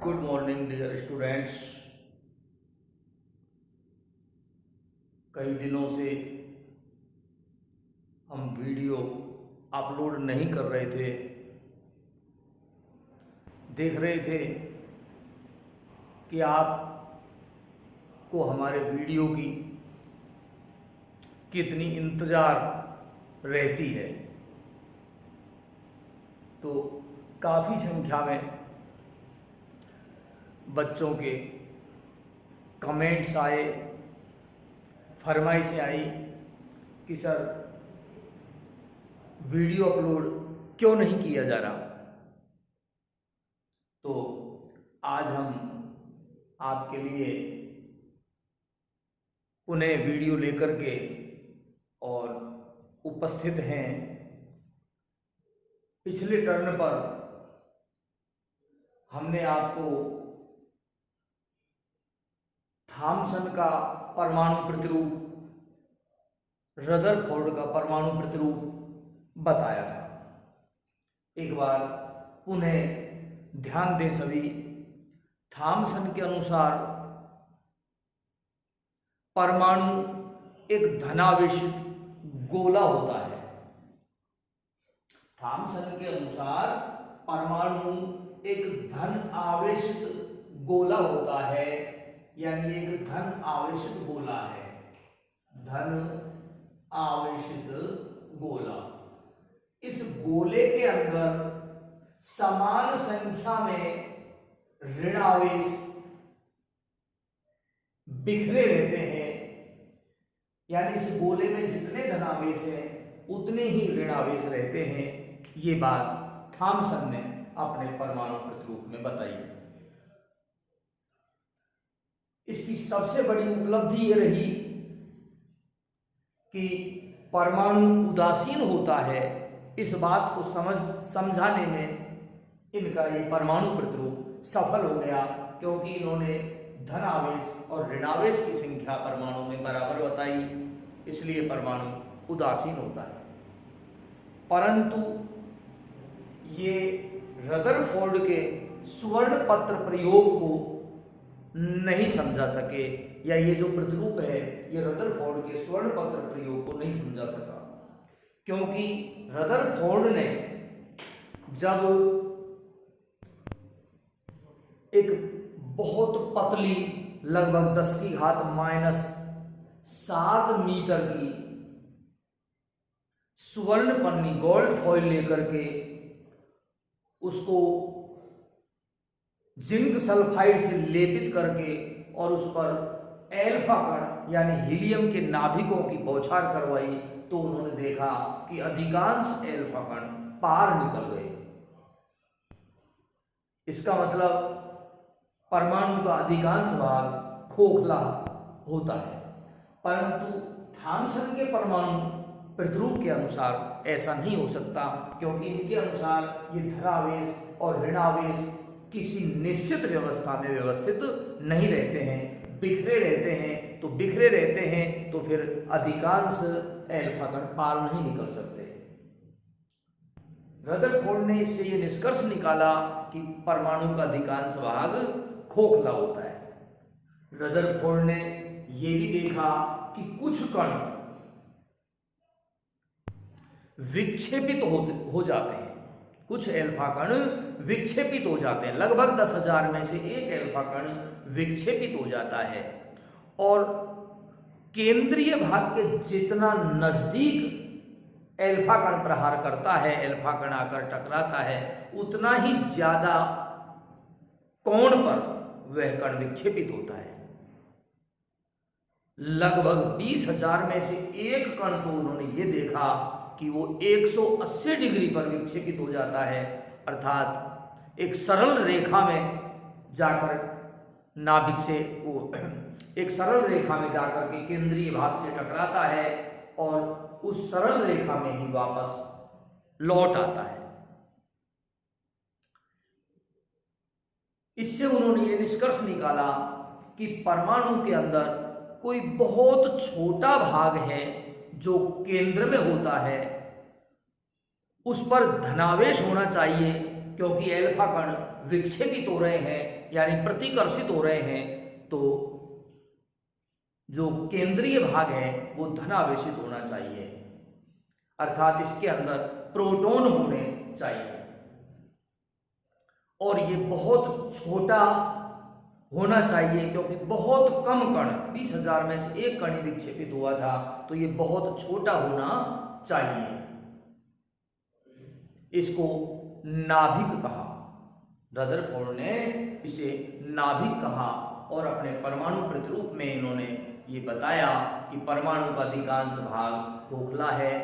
Good morning dear students. कई दिनों से हम वीडियो अपलोड नहीं कर रहे थे। देख रहे थे कि आपको हमारे वीडियो की कितनी इंतज़ार रहती है। तो काफ़ी संख्या में बच्चों के कमेंट्स आए, फरमाइशें आई कि सर वीडियो अपलोड क्यों नहीं किया जा रहा। तो आज हम आपके लिए पुनः वीडियो लेकर के और उपस्थित हैं। पिछले टर्न पर हमने आपको थॉमसन का परमाणु प्रतिरूप, रदरफोर्ड का परमाणु प्रतिरूप बताया था। एक बार पुनः ध्यान दें सभी। थॉमसन के अनुसार परमाणु एक धनावेशित गोला होता है। थॉमसन के अनुसार परमाणु एक धन आवेशित गोला होता है, यानी एक धन आवेशित गोला है। धन आवेशित गोला। इस गोले के अंदर समान संख्या में ऋण आवेश बिखरे रहते हैं, यानी इस गोले में जितने धनावेश हैं उतने ही ऋण आवेश रहते हैं। ये बात थॉमसन ने अपने परमाणु प्रतिरूप में बताई। इसकी सबसे बड़ी उपलब्धि ये रही कि परमाणु उदासीन होता है। इस बात को समझाने में इनका ये परमाणु प्रतिरूप सफल हो गया, क्योंकि इन्होंने धनावेश और ऋणावेश की संख्या परमाणु में बराबर बताई, इसलिए परमाणु उदासीन होता है। परंतु ये रदरफोर्ड के स्वर्ण पत्र प्रयोग को नहीं समझा सके, या ये जो प्रतिरूप है ये रदरफोर्ड के स्वर्ण पत्र प्रयोग को नहीं समझा सका, क्योंकि रदरफोर्ड ने जब एक बहुत पतली लगभग 10⁻⁻7 मीटर की स्वर्ण पन्नी, गोल्ड फॉइल लेकर के उसको जिंक सल्फाइड से लेपित करके और उस पर एल्फा कण यानी हीलियम के नाभिकों की बौछार करवाई, तो उन्होंने देखा कि अधिकांश एल्फा कण पार निकल गए। इसका मतलब परमाणु का अधिकांश भाग खोखला होता है। परंतु थॉमसन के परमाणु प्रतिरूप के अनुसार ऐसा नहीं हो सकता, क्योंकि इनके अनुसार ये धनावेश और ऋणावेश किसी निश्चित व्यवस्था में व्यवस्थित नहीं रहते हैं, बिखरे रहते हैं। तो बिखरे रहते हैं तो फिर अधिकांश एल्फा कण पार नहीं निकल सकते। रदरफोर्ड ने इससे ये निष्कर्ष निकाला कि परमाणु का अधिकांश भाग खोखला होता है। रदरफोर्ड ने यह भी देखा कि कुछ कण विक्षेपित हो जाते हैं, कुछ एल्फा कण विक्षेपित हो जाते हैं। लगभग 10,000 में से एक एल्फा कण विक्षेपित हो जाता है, और केंद्रीय भाग के जितना नजदीक एल्फा कण प्रहार करता है, एल्फा कण आकर टकराता है, उतना ही ज्यादा कोण पर वह कण विक्षेपित होता है। लगभग 20,000 में से एक कण तो उन्होंने ये देखा कि वो 180 डिग्री पर विक्षेपित हो जाता है, अर्थात एक सरल रेखा में जाकर नाभिक से वो एक सरल रेखा में जाकर के केंद्रीय भाग से टकराता है और उस सरल रेखा में ही वापस लौट आता है। इससे उन्होंने ये निष्कर्ष निकाला कि परमाणु के अंदर कोई बहुत छोटा भाग है जो केंद्र में होता है, उस पर धनावेश होना चाहिए, क्योंकि एल्फा कण विक्षेपित हो रहे हैं यानी प्रतिकर्षित हो रहे हैं, तो जो केंद्रीय भाग है वो धनावेशित होना चाहिए, अर्थात इसके अंदर प्रोटॉन होने चाहिए, और ये बहुत छोटा होना चाहिए, क्योंकि बहुत कम कण 20,000 में से एक कण विक्षेपित हुआ था, तो ये बहुत छोटा होना चाहिए। इसको नाभिक कहा, रदरफोर्ड ने इसे नाभिक कहा, और अपने परमाणु प्रतिरूप में इन्होंने ये बताया कि परमाणु का अधिकांश भाग खोखला है,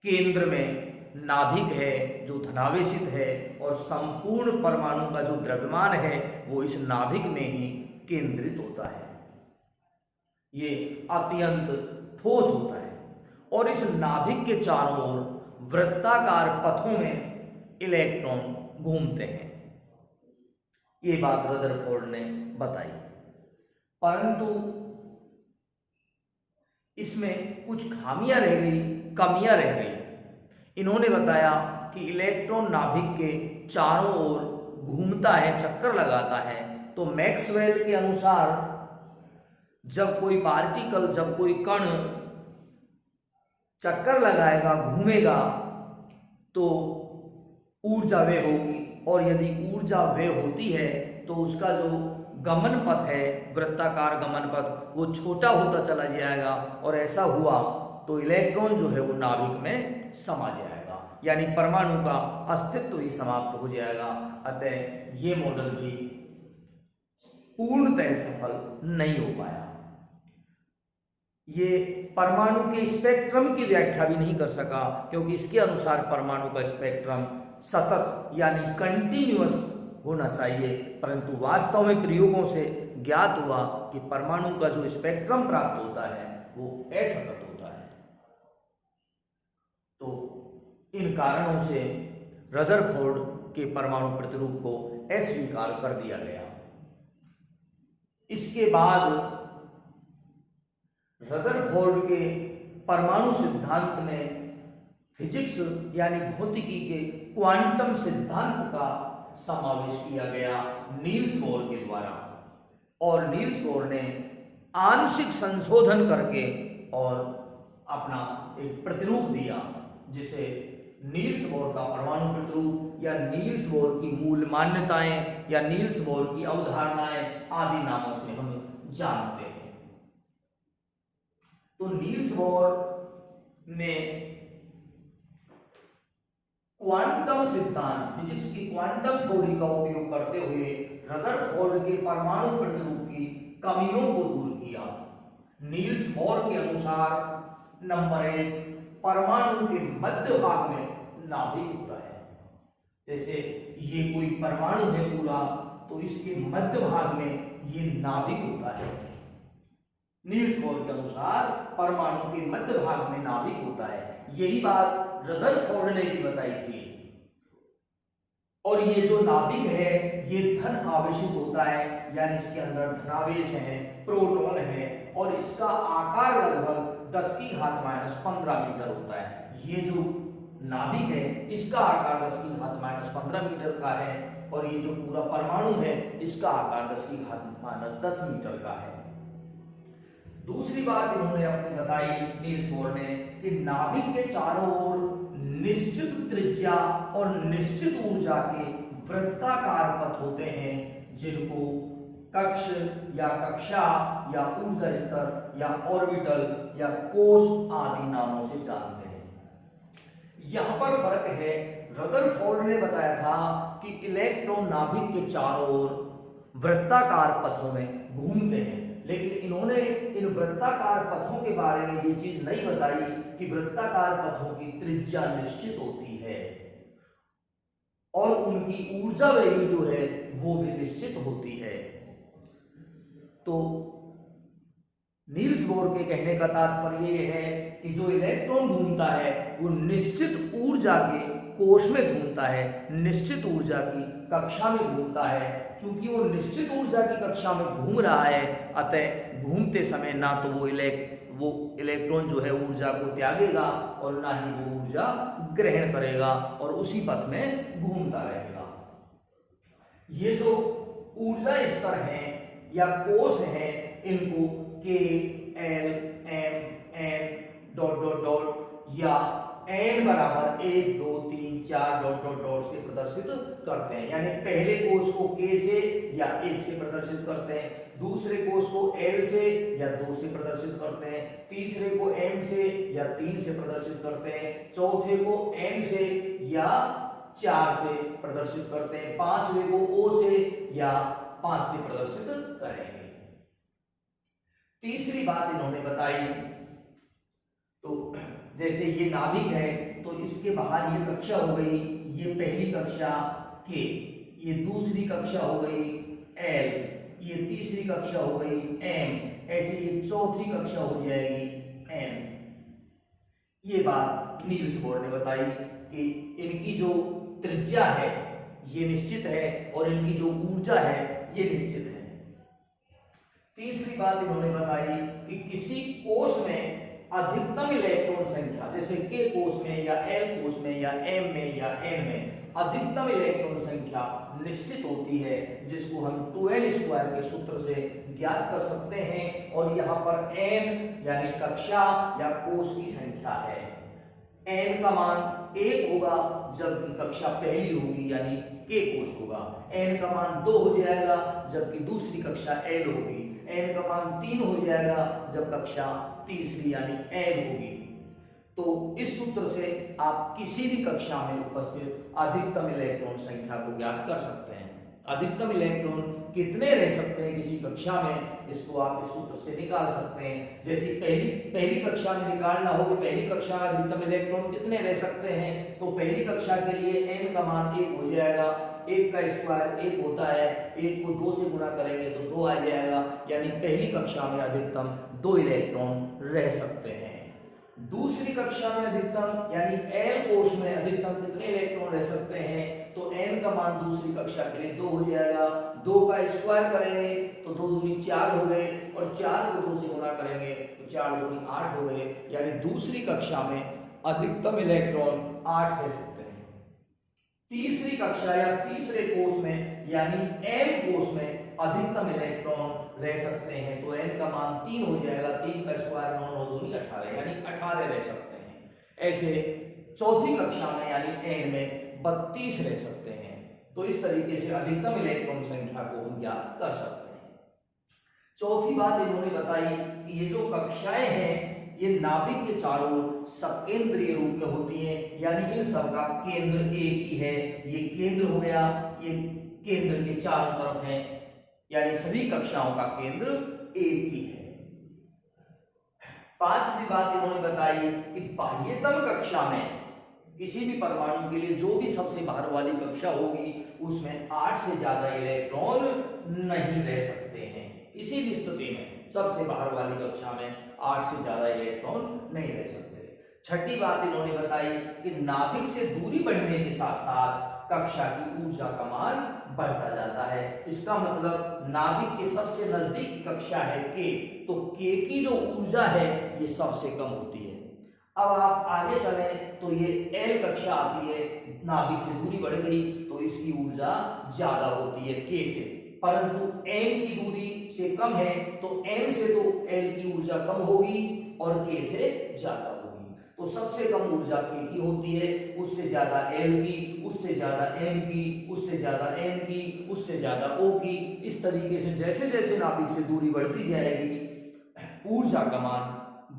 केंद्र में नाभिक है जो धनावेशित है, और संपूर्ण परमाणु का जो द्रव्यमान है वो इस नाभिक में ही केंद्रित होता है। ये अत्यंत ठोस होता है, और इस नाभिक के चारों ओर वृत्ताकार पथों में इलेक्ट्रॉन घूमते हैं। ये बात रदरफोर्ड ने बताई, परंतु इसमें कुछ खामियां रह गई, कमियां रह गई। इन्होंने बताया कि इलेक्ट्रॉन नाभिक के चारों ओर घूमता है, चक्कर लगाता है, तो मैक्सवेल के अनुसार जब कोई पार्टिकल, जब कोई कण चक्कर लगाएगा, घूमेगा, तो ऊर्जा व्यय होगी, और यदि ऊर्जा व्यय होती है तो उसका जो गमन पथ है, वृत्ताकार गमन पथ, वो छोटा होता चला जाएगा, और ऐसा हुआ तो इलेक्ट्रॉन जो है वो नाभिक में समा जाएगा, यानी परमाणु का अस्तित्व ही समाप्त हो जाएगा। अतः ये मॉडल भी पूर्णतः सफल नहीं हो पाया। ये परमाणु के स्पेक्ट्रम की व्याख्या भी नहीं कर सका, क्योंकि इसके अनुसार परमाणु का स्पेक्ट्रम सतत यानी कंटिन्यूअस होना चाहिए, परंतु वास्तव में प्रयोगों से ज्ञात हुआ कि परमाणु का जो स्पेक्ट्रम प्राप्त होता है वो असतत होता है। तो इन कारणों से रदरफोर्ड के परमाणु प्रतिरूप को अस्वीकार कर दिया गया। इसके बाद रदरफोर्ड के परमाणु सिद्धांत में फिजिक्स यानी भौतिकी के क्वांटम सिद्धांत का समावेश किया गया नील्स बोर के द्वारा, और नील्स बोर ने आंशिक संशोधन करके और अपना एक प्रतिरूप दिया, जिसे नील्स बोर का परमाणु प्रतिरूप या नील्स बोर की मूल मान्यताएं या नील्स बोर की अवधारणाएं आदि नामों से हम जानते हैं। तो नील्स बोर ने क्वांटम सिद्धांत, फिजिक्स की क्वांटम थ्योरी का उपयोग करते हुए रदरफोर्ड के परमाणु प्रतिरूप की कमियों को दूर किया। नील्स बोर के अनुसार नंबर 1, परमाणु के मध्य भाग में नाभिक होता है। जैसे ये कोई परमाणु है पूरा, तो इसके मध्य भाग में ये नाभिक होता है। नील्स बोर के अनुसार परमाणु के मध्य भाग में नाभिक होता है। यही बात रदरफोर्ड ने भी बताई थी। और ये जो नाभिक है ये धन आवेशित होता है, यानी इसके अंदर धनावेश है, प्रोटॉन है, और इसका आकार लगभग 10⁻⁻15 मीटर होता है। ये जो नाभिक है इसका आकार 10⁻⁻15 मीटर का है, और ये जो पूरा परमाणु है इसका आकार 10⁻10 मीटर का है। दूसरी बात इन्होंने अपनी बताई नील्स बोर ने कि नाभिक के चारों ओर निश्चित त्रिज्या और निश्चित ऊर्जा के वृत्ताकार पथ होते हैं, जिनको कक्ष या कक्षा या ऊर्जा स्तर या ऑर्बिटल या कोश आदि नामों से जानते हैं। यहां पर फर्क है, रदरफोर्ड ने बताया था कि इलेक्ट्रॉन नाभिक के चारों ओर वृत्ताकार पथों में घूमते हैं, लेकिन इन्होंने इन वृत्ताकार पथों के बारे में ये चीज नहीं बताई कि वृत्ताकार पथों की त्रिज्या निश्चित होती है और उनकी ऊर्जा वैल्यू जो है वो भी निश्चित होती है। तो नील्स बोर के कहने का तात्पर्य यह है कि जो इलेक्ट्रॉन घूमता है वो निश्चित ऊर्जा के कोश में घूमता है, निश्चित ऊर्जा की कक्षा में घूमता है। क्योंकि वो निश्चित ऊर्जा की कक्षा में घूम रहा है, अतः घूमते समय ना तो वो इलेक्ट्रॉन जो है ऊर्जा को त्यागेगा और ना ही वो ऊर्जा ग्रहण करेगा, और उसी पथ में घूमता रहेगा। ये जो ऊर्जा स्तर हैं या कोष हैं, इनको के L M N dot dot dot या एन बराबर 1 2 3 4 डॉट डॉट डॉट से प्रदर्शित करते हैं। यानी पहले कोष को के से या 1 से प्रदर्शित करते हैं, दूसरे कोष को एल से या 2 से प्रदर्शित करते हैं, तीसरे को एम से या 3 से प्रदर्शित करते हैं, चौथे को एन से या 4 से प्रदर्शित करते हैं, पांचवे को ओ से या 5 से प्रदर्शित करेंगे। तीसरी बात इन्होंने बताई, तो जैसे ये नाभिक है तो इसके बाहर ये कक्षा हो गई, ये पहली कक्षा के, ये दूसरी कक्षा हो गई एल, ये तीसरी कक्षा हो गई एम, ऐसे ये चौथी कक्षा हो जाएगी एन। ये बात नील्स बोर ने बताई कि इनकी जो त्रिज्या है ये निश्चित है और इनकी जो ऊर्जा है ये निश्चित है। तीसरी बात इन्होंने बताई कि किसी कोष में अधिकतम इलेक्ट्रॉन संख्या, जैसे के कोष में या एल कोष में या एम में या एन में अधिकतम इलेक्ट्रॉन संख्या निश्चित होती है, जिसको हम 2n स्क्वायर के सूत्र से ज्ञात कर सकते हैं। और यहाँ पर n यानी कक्षा या कोष की संख्या है। n का मान 1 होगा जबकि कक्षा पहली होगी यानी के कोष होगा, n का मान 2 हो जाएगा जबकि दूसरी कक्षा l होगी, n का मान 3 हो जाएगा जब कक्षा तीसरी यानी n होगी। तो इस सूत्र से आप किसी भी कक्षा में उपस्थित अधिकतम इलेक्ट्रॉन संख्या को ज्ञात कर सकते हैं। अधिकतम इलेक्ट्रॉन कितने रह सकते हैं किसी कक्षा में, इसको आप इस सूत्र से निकाल सकते हैं। जैसे पहली कक्षा में निकालना हो कि पहली कक्षा में अधिकतम इलेक्ट्रॉन कितने रह सकते हैं, तो पहली कक्षा के लिए n का मान 1 हो जाएगा, 1 का स्क्वायर 1 होता है, 1 को 2 से गुणा करेंगे तो 2 आ जाएगा, यानी पहली कक्षा में अधिकतम 2 इलेक्ट्रॉन रह सकते हैं। दूसरी कक्षा में अधिकतम यानी एल कोष में अधिकतम कितने इलेक्ट्रॉन रह सकते हैं, तो n का मान दूसरी कक्षा के लिए 2 हो जाएगा, 2 का स्क्वायर करेंगे तो 2 दूनी 4 हो गए और 4 को 2 से गुणा करेंगे तो 4 दूनी 8 हो गए, यानी दूसरी कक्षा में अधिकतम इलेक्ट्रॉन 8 रह सकते हैं। तीसरी कक्षा या तीसरे कोष में यानी एम कोष में अधिकतम इलेक्ट्रॉन रह सकते हैं, तो n का मान 3 हो जाएगा, 3 का स्क्वायर 9 9 दूनी 18 यानी 18 रह सकते हैं। ऐसे चौथी कक्षा में यानी n में 32 रह सकते हैं। तो इस तरीके से अधिकतम इलेक्ट्रॉन संख्या को हम ज्ञात कर सकते हैं। चौथी बात इन्होंने बताई कि ये जो कक्षाएं हैं ये नाभिक के चारों ओर सकेंद्रीय रूप में होती हैं, यानी इन सब का केंद्र एक ही है। ये केंद्र हो गया, ये केंद्र के चारों तरफ है, यानी सभी कक्षाओं का केंद्र एक ही है। पांचवी बात इन्होंने बताई कि बाह्यतम कक्षा में किसी भी परमाणु के लिए जो भी सबसे बाहर वाली कक्षा होगी उसमें 8 से ज्यादा इलेक्ट्रॉन नहीं रह सकते हैं। किसी भी स्थिति में सबसे बाहर वाली कक्षा में 8 से ज्यादा इलेक्ट्रॉन नहीं रह सकते। छठी बात इन्होंने बताई कि नाभिक से दूरी बढ़ने के साथ साथ कक्षा की ऊर्जा का मान बढ़ता जाता है। इसका मतलब नाभिक के सबसे नजदीकी कक्षा है के, तो के की जो ऊर्जा है ये सबसे कम होती है। अब आप आगे चलें तो ये एल कक्षा आती है, नाभिक से दूरी बढ़ गई तो इसकी ऊर्जा ज्यादा होती है के से, परंतु एम की दूरी से कम है तो एम से तो एल की ऊर्जा कम होगी और के से ज्यादा होगी। तो सबसे कम ऊर्जा के की होती है, उससे ज्यादा एल की, उससे ज्यादा एम की, उससे ज्यादा एन की, उससे ज्यादा ओ की। इस तरीके से जैसे जैसे नाभिक से दूरी बढ़ती जाएगी ऊर्जा का मान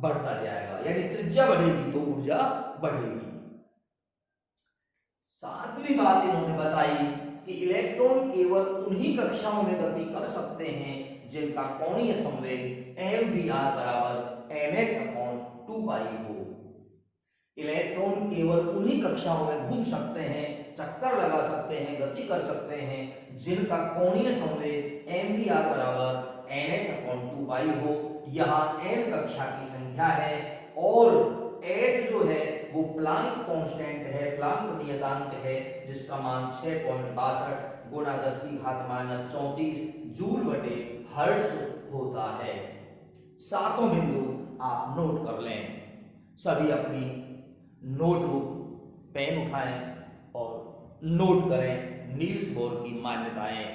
बढ़ता जाएगा, यानी त्रिज्या बढ़ेगी तो ऊर्जा बढ़ेगी। सातवीं बात इन्होंने बताई कि इलेक्ट्रॉन केवल उन्हीं कक्षाओं में गति कर सकते हैं जिनका कोणीय संवेग mvr बराबर nh/2π हो। इलेक्ट्रॉन केवल उन्हीं कक्षाओं में घूम सकते हैं, चक्कर लगा सकते हैं, गति कर सकते हैं जिनका कोणीय संवेग mvr बराबर nh/2π हो। यहाँ n कक्षा की संख्या है और h जो है वो प्लांक कांस्टेंट है, प्लांक नियतांक है, जिसका मान 6.62 गुणा 10⁻⁻34 जूल बटे हर्ट्ज होता है। सातों बिंदु आप नोट कर लें। सभी अपनी नोटबुक पेन उठाएं और नोट करें नील्स बोर की मान्यताएं।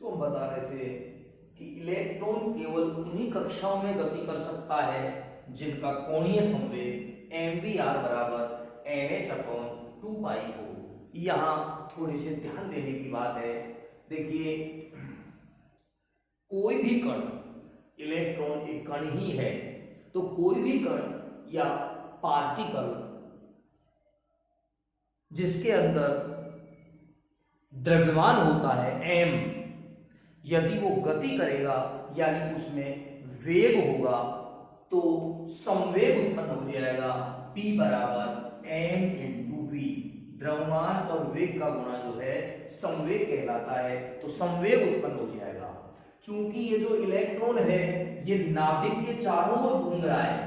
तो हम बता रहे थे कि इलेक्ट्रॉन केवल उन्हीं कक्षाओं में गति कर सकता है जिनका कोणीय संवेग mvr बराबर nh/2 हो। यहाँ थोड़ी सी ध्यान देने की बात है। देखिए, कोई भी कण, इलेक्ट्रॉन एक कण ही है, तो कोई भी कण या पार्टिकल जिसके अंदर द्रव्यमान होता है m, यदि वो गति करेगा यानी उसमें वेग होगा तो संवेग उत्पन्न हो जाएगा P बराबर m इंटू वी। द्रव्यमान और वेग का गुणा जो है संवेग कहलाता है, तो संवेग उत्पन्न हो जाएगा। चूंकि ये जो इलेक्ट्रॉन है ये नाभिक के चारों ओर घूम रहा है,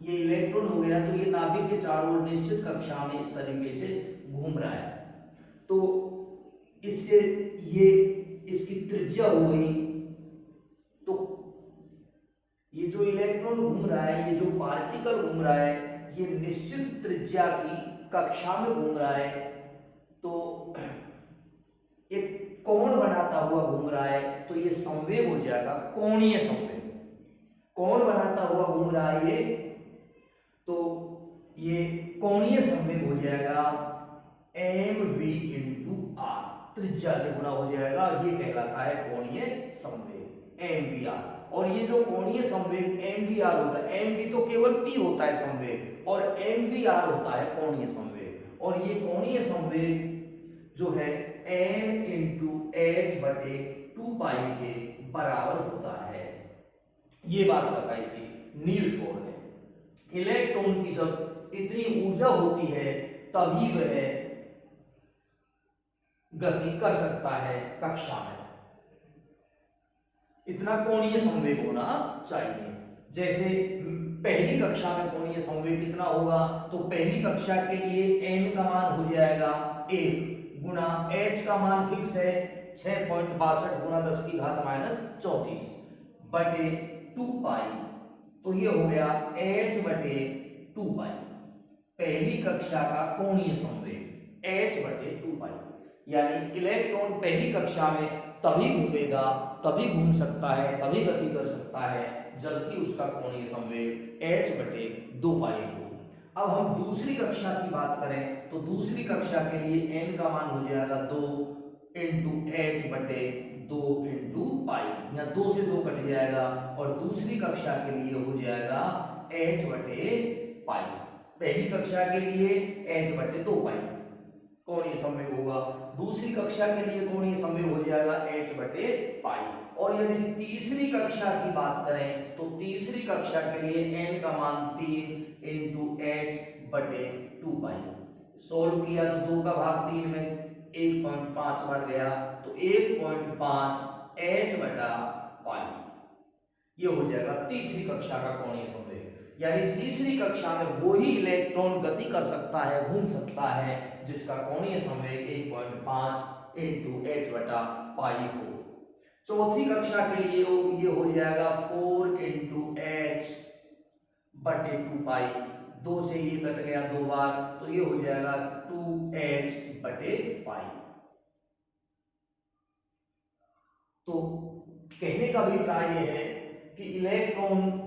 ये इलेक्ट्रॉन हो गया तो ये नाभिक के चारों ओर निश्चित कक्षा में इस तरीके से घूम रहा है, तो इससे ये इसकी त्रिज्या हो गई। तो ये जो इलेक्ट्रॉन घूम रहा है, ये जो पार्टिकल घूम रहा है, ये निश्चित त्रिज्या की कक्षा में घूम रहा है, तो एक कोण बनाता हुआ घूम रहा है, तो ये संवेग हो जाएगा कोणीय संवेग। कोण बनाता हुआ घूम रहा है ये, तो ये कोणीय संवेग हो जाएगा mv इंटू आर, त्रिज्या से गुणा हो जाएगा, ये कहलाता है कोणीय संवेग mvr। और ये जो कोणीय संवेग mvr होता है, mv तो केवल p होता है संवेग, और mvr होता है कोणीय संवेग। और ये कोणीय संवेग जो है n इंटू h बटे 2 पाई के बराबर होता है। ये बात बताई थी नील्स बोर ने। इलेक्ट्रॉन की जब इतनी ऊर्जा होती है तभी वह गति कर सकता है कक्षा में, इतना कोणीय संवेग होना चाहिए। जैसे पहली कक्षा में कोणीय संवेग कितना होगा, तो पहली कक्षा के लिए n का मान हो जाएगा 1 गुना h का मान फिक्स है 6.62 गुना 10 की घात माइनस 34 बटे 2 पाई, तो ये हो गया h बटे 2 पाई। पहली कक्षा का कोणीय संवेग h बटे 2 पाई, यानी इलेक्ट्रॉन पहली कक्षा में तभी घूमेगा, तभी घूम सकता है, तभी गति कर सकता है जबकि उसका कोणीय संवेग h बटे 2 पाई हो। अब हम दूसरी कक्षा की बात करें तो दूसरी कक्षा के लिए n का मान हो जाएगा 2 इंटू h बटे 2 इंटू पाई, या 2 से 2 कट जाएगा, और दूसरी कक्षा के लिए हो जाएगा h बटे पाई। पहली कक्षा के लिए h बटे 2 पाई कोणीय संवेग होगा, दूसरी कक्षा के लिए कोणीय संवेग हो जाएगा h बटे पाई। और यदि तीसरी कक्षा की बात करें तो तीसरी कक्षा के लिए n का मान 3 इंटू h बटे 2 पाई। सोल्व किया तो 2 का भाग 3 में 1.5 बढ़ गया, तो 1.5 h बटा पाई, ये हो जाएगा तीसरी कक्षा का कोणीय संवेग। यानी तीसरी कक्षा में वही इलेक्ट्रॉन गति कर सकता है, घूम सकता है, जिसका कोणीय संवेग 1.5 इंटू h बटा पाई हो। चौथी कक्षा के लिए ये हो जाएगा 4 इंटू h बटे 2 पाई, 2 से ये कट गया 2 बार, तो ये हो जाएगा 2h बटे पाई। तो कहने का अभिप्राय यह है कि इलेक्ट्रॉन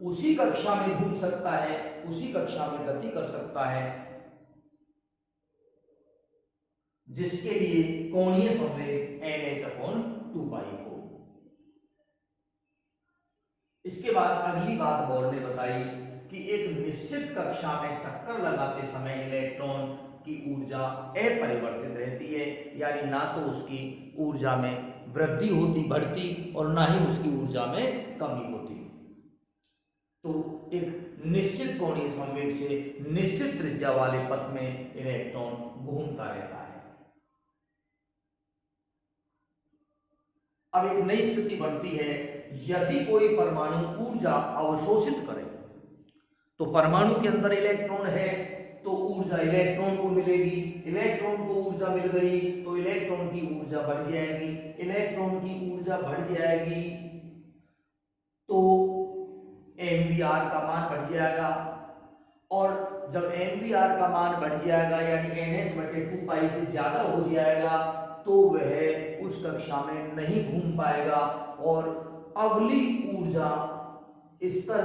उसी कक्षा में घूम सकता है, उसी कक्षा में गति कर सकता है जिसके लिए कोणीय संवेग nh/2 पाई हो। इसके बाद अगली बात बोर ने बताई कि एक निश्चित कक्षा में चक्कर लगाते समय इलेक्ट्रॉन की ऊर्जा अपरिवर्तित रहती है, यानी ना तो उसकी ऊर्जा में वृद्धि होती, बढ़ती, और ना ही उसकी ऊर्जा में कमी होती। तो एक निश्चित कोणीय संवेग से निश्चित त्रिज्या वाले पथ में इलेक्ट्रॉन घूमता रहता है। अब एक नई स्थिति बनती है, यदि कोई परमाणु ऊर्जा अवशोषित करे, तो परमाणु के अंदर इलेक्ट्रॉन है तो ऊर्जा इलेक्ट्रॉन को मिलेगी, इलेक्ट्रॉन को ऊर्जा मिल गई तो इलेक्ट्रॉन की ऊर्जा बढ़ जाएगी, इलेक्ट्रॉन की ऊर्जा बढ़ जाएगी तो एमवीआर का मान बढ़ जाएगा, और जब एमवीआर का मान बढ़ जाएगा यानी NH/2 से ज्यादा हो जाएगा तो वह उस कक्षा में नहीं घूम पाएगा और अगली ऊर्जा स्तर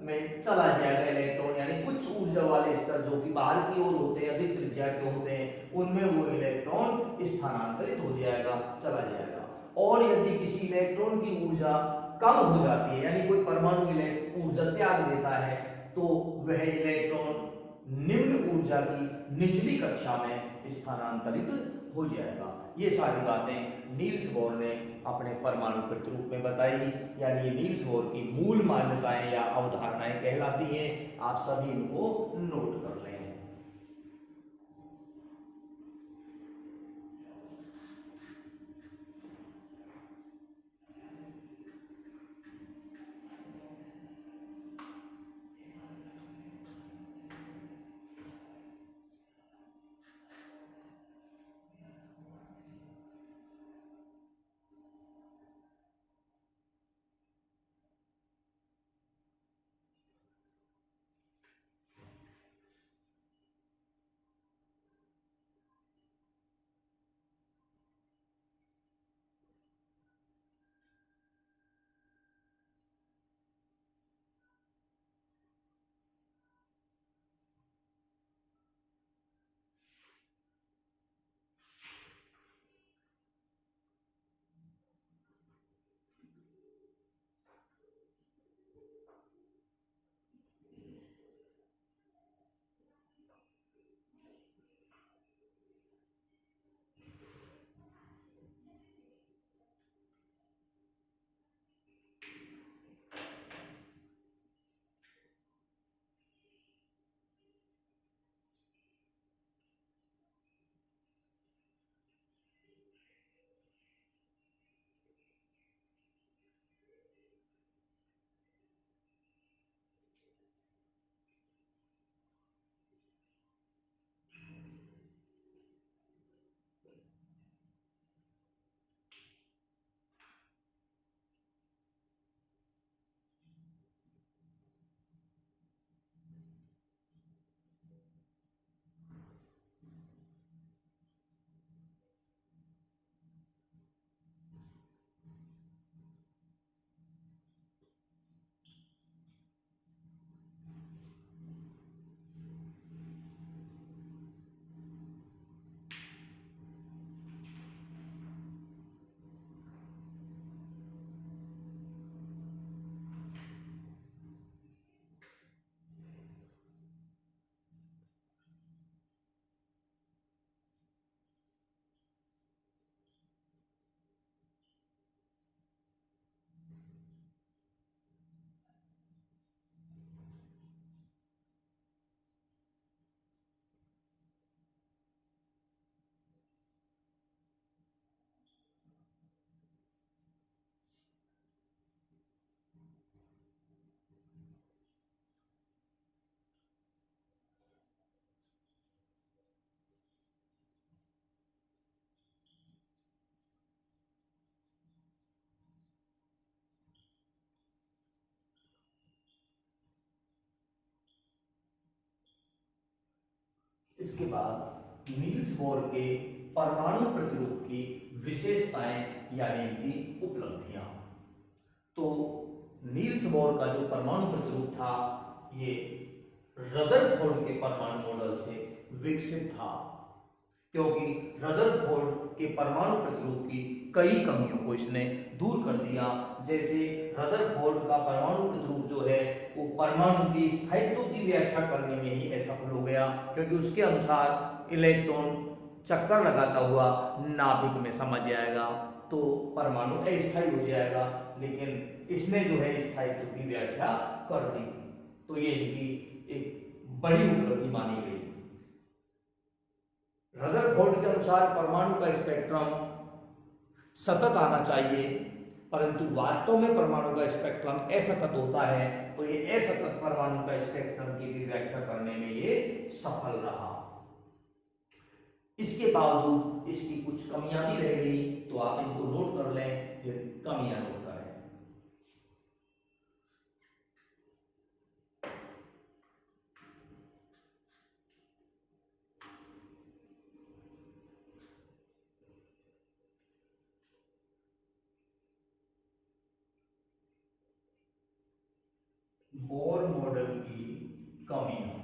में चला जाएगा इलेक्ट्रॉन, यानी उच्च ऊर्जा वाले स्तर जो कि बाहर की ओर होते हैं, अधिक त्रिज्या के होते हैं, उनमें वो इलेक्ट्रॉन स्थानांतरित हो जाएगा, चला जाएगा। और यदि किसी इलेक्ट्रॉन की ऊर्जा कम हो जाती है यानी कोई परमाणु ऊर्जा त्याग देता है तो वह इलेक्ट्रॉन निम्न ऊर्जा की निचली कक्षा में स्थानांतरित हो जाएगा। ये सारी बातें नील्स बोर ने अपने परमाणु प्रतिरूप में बताई, यानी ये नील्स बोर की मूल मान्यताएं या अवधारणाएं कहलाती हैं। आप सभी इनको नोट कर लें। इसके बाद नील्स बोर के परमाणु प्रतिरूप की विशेषताएं यानी इनकी उपलब्धियां। तो नील्स बोर का जो परमाणु प्रतिरूप था ये रदरफोर्ड के परमाणु मॉडल से विकसित था, क्योंकि रदरफोर्ड के परमाणु प्रतिरूप की कई कमियों को इसने दूर कर दिया। जैसे रदरफोर्ड का परमाणु प्रतिरूप जो है वो परमाणु की स्थायित्व की व्याख्या करने में ही असफल हो गया, क्योंकि उसके अनुसार इलेक्ट्रॉन चक्कर लगाता हुआ नाभिक में समा जाएगा तो परमाणु अस्थायी हो जाएगा, लेकिन इसने जो है स्थायित्व की व्याख्या कर दी। तो ये इनकी एक बड़ी उपलब्धि मानी गई। रदरफोर्ड के अनुसार परमाणु का स्पेक्ट्रम सतत आना चाहिए, परंतु वास्तव में परमाणु का स्पेक्ट्रम असतत होता है, तो ये असतत परमाणु का स्पेक्ट्रम की भी व्याख्या करने में ये सफल रहा। इसके बावजूद इसकी कुछ कमियां भी रह गई, तो आप इनको नोट कर लें, फिर कमियां नोट करें। बोर मॉडल की कमियां।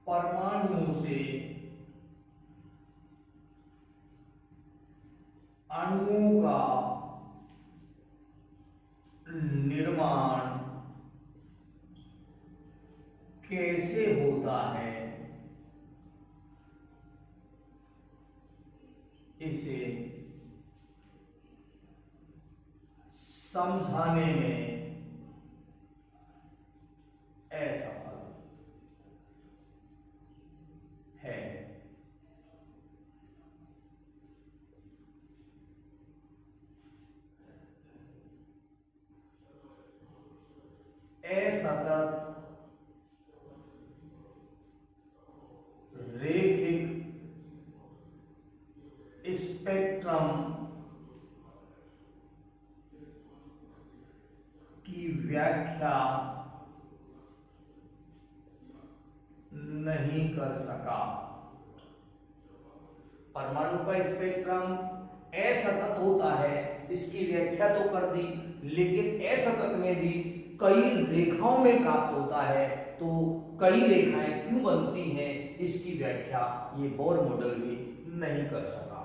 परमाणुओं से अणुओं का निर्माण कैसे होता है, इसे समझाने में असफल है। असतत रेखिक स्पेक्ट्रम की व्याख्या नहीं कर सका। परमाणु का स्पेक्ट्रम असतत होता है, इसकी व्याख्या तो कर दी, लेकिन असतत में भी कई रेखाओं में प्राप्त होता है, तो कई रेखाएं क्यों बनती हैं, इसकी व्याख्या ये बोर मॉडल भी नहीं कर सका।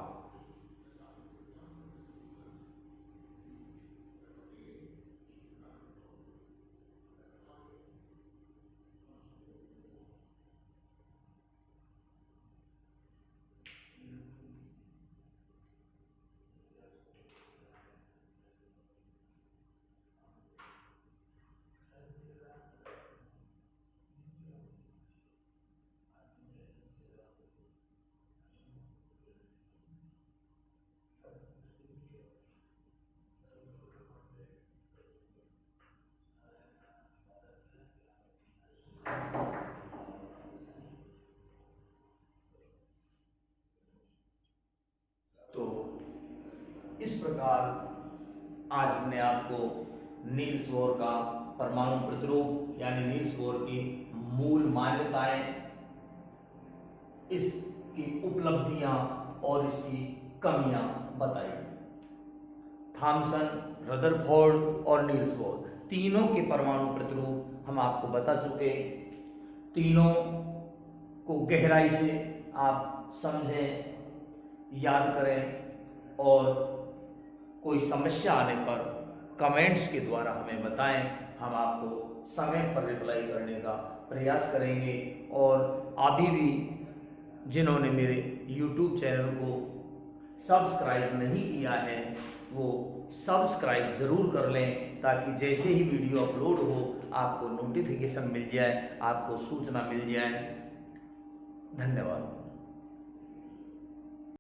तो इस प्रकार आज हमने आपको नील्स बोर का परमाणु प्रतिरूप यानी नील्स बोर की मूल मान्यताएं, इसकी उपलब्धियां और इसकी कमियां बताई। थॉमसन, रदरफोर्ड और नील्स बोर तीनों के परमाणु प्रतिरूप हम आपको बता चुके। तीनों को गहराई से आप समझें, याद करें और कोई समस्या आने पर कमेंट्स के द्वारा हमें बताएं, हम आपको समय पर रिप्लाई करने का प्रयास करेंगे। और अभी भी जिन्होंने मेरे YouTube चैनल को सब्सक्राइब नहीं किया है, वो सब्सक्राइब ज़रूर कर लें, ताकि जैसे ही वीडियो अपलोड हो आपको नोटिफिकेशन मिल जाए, आपको सूचना मिल जाए। धन्यवाद।